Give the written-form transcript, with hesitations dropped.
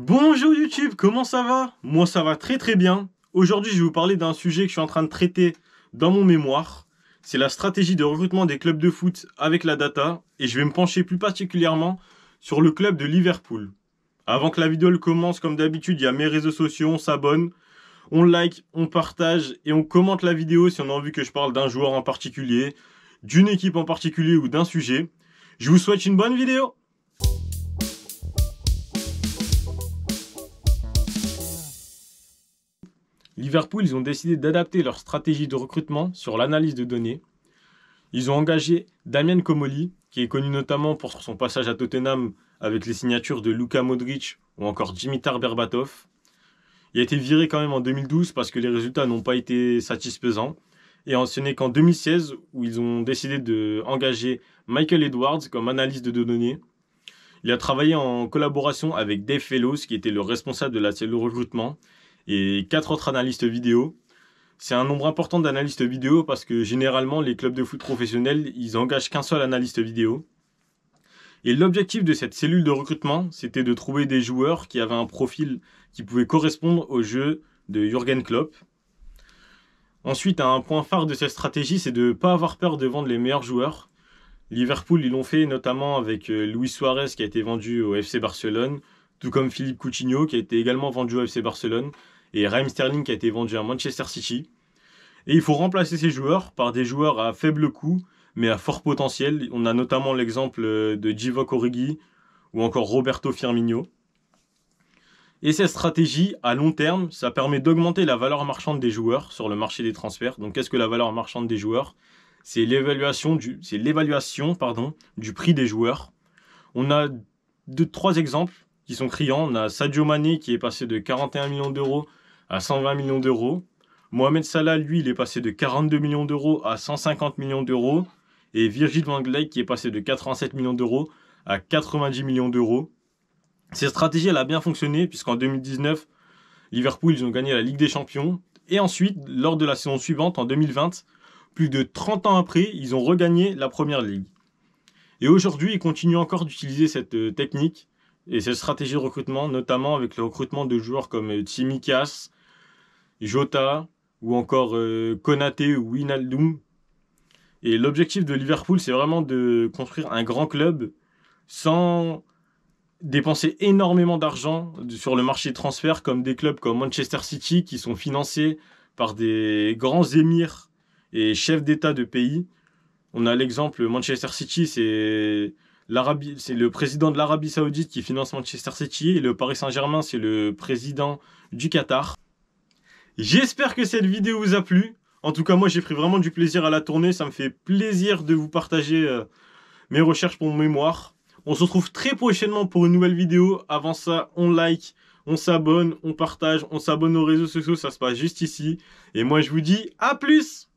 Bonjour YouTube, comment ça va? Moi ça va très bien. Aujourd'hui je vais vous parler d'un sujet que je suis en train de traiter dans mon mémoire. C'est la stratégie de recrutement des clubs de foot avec la data. Et je vais me pencher plus particulièrement sur le club de Liverpool. Avant que la vidéo commence, comme d'habitude, il y a mes réseaux sociaux, on s'abonne, on like, on partage et on commente la vidéo si on a envie que je parle d'un joueur en particulier, d'une équipe en particulier ou d'un sujet. Je vous souhaite une bonne vidéo. Liverpool, ils ont décidé d'adapter leur stratégie de recrutement sur l'analyse de données. Ils ont engagé Damien Comolli, qui est connu notamment pour son passage à Tottenham avec les signatures de Luka Modric ou encore Dimitar Berbatov. Il a été viré quand même en 2012 parce que les résultats n'ont pas été satisfaisants. Et ce n'est qu'en 2016 où ils ont décidé d'engager Michael Edwards comme analyste de données. Il a travaillé en collaboration avec Dave Fellows, qui était le responsable de la cellule de recrutement, et 4 autres analystes vidéo. C'est un nombre important d'analystes vidéo parce que généralement les clubs de foot professionnels, ils engagent qu'un seul analyste vidéo. Et l'objectif de cette cellule de recrutement, c'était de trouver des joueurs qui avaient un profil qui pouvait correspondre au jeu de Jürgen Klopp. Ensuite, un point phare de cette stratégie, c'est de ne pas avoir peur de vendre les meilleurs joueurs. Liverpool, ils l'ont fait notamment avec Luis Suarez qui a été vendu au FC Barcelone, tout comme Philippe Coutinho qui a été également vendu au FC Barcelone, et Raheem Sterling qui a été vendu à Manchester City. Et il faut remplacer ces joueurs par des joueurs à faible coût, mais à fort potentiel. On a notamment l'exemple de Divock Origi ou encore Roberto Firmino. Et cette stratégie, à long terme, ça permet d'augmenter la valeur marchande des joueurs sur le marché des transferts. Donc qu'est-ce que la valeur marchande des joueurs? C'est l'évaluation du prix des joueurs. On a 3 exemples qui sont criants. On a Sadio Mané qui est passé de 41 millions d'euros à 120 millions d'euros. Mohamed Salah, lui, il est passé de 42 millions d'euros à 150 millions d'euros. Et Virgil van Dijk qui est passé de 87 millions d'euros à 90 millions d'euros. Cette stratégie, elle a bien fonctionné puisqu'en 2019, Liverpool, ils ont gagné la Ligue des Champions. Et ensuite, lors de la saison suivante, en 2020, plus de 30 ans après, ils ont regagné la Première Ligue. Et aujourd'hui, ils continuent encore d'utiliser cette technique et cette stratégie de recrutement, notamment avec le recrutement de joueurs comme Tsimikas, Jota ou encore Konaté ou Wijnaldum. Et l'objectif de Liverpool, c'est vraiment de construire un grand club sans dépenser énormément d'argent sur le marché de transfert comme des clubs comme Manchester City qui sont financés par des grands émirs et chefs d'État de pays. On a l'exemple Manchester City, c'est le président de l'Arabie Saoudite qui finance Manchester City et le Paris Saint-Germain, c'est le président du Qatar. J'espère que cette vidéo vous a plu. En tout cas, moi, j'ai pris vraiment du plaisir à la tourner. Ça me fait plaisir de vous partager mes recherches pour mon mémoire. On se retrouve très prochainement pour une nouvelle vidéo. Avant ça, on like, on s'abonne, on partage, on s'abonne aux réseaux sociaux. Ça se passe juste ici. Et moi, je vous dis à plus!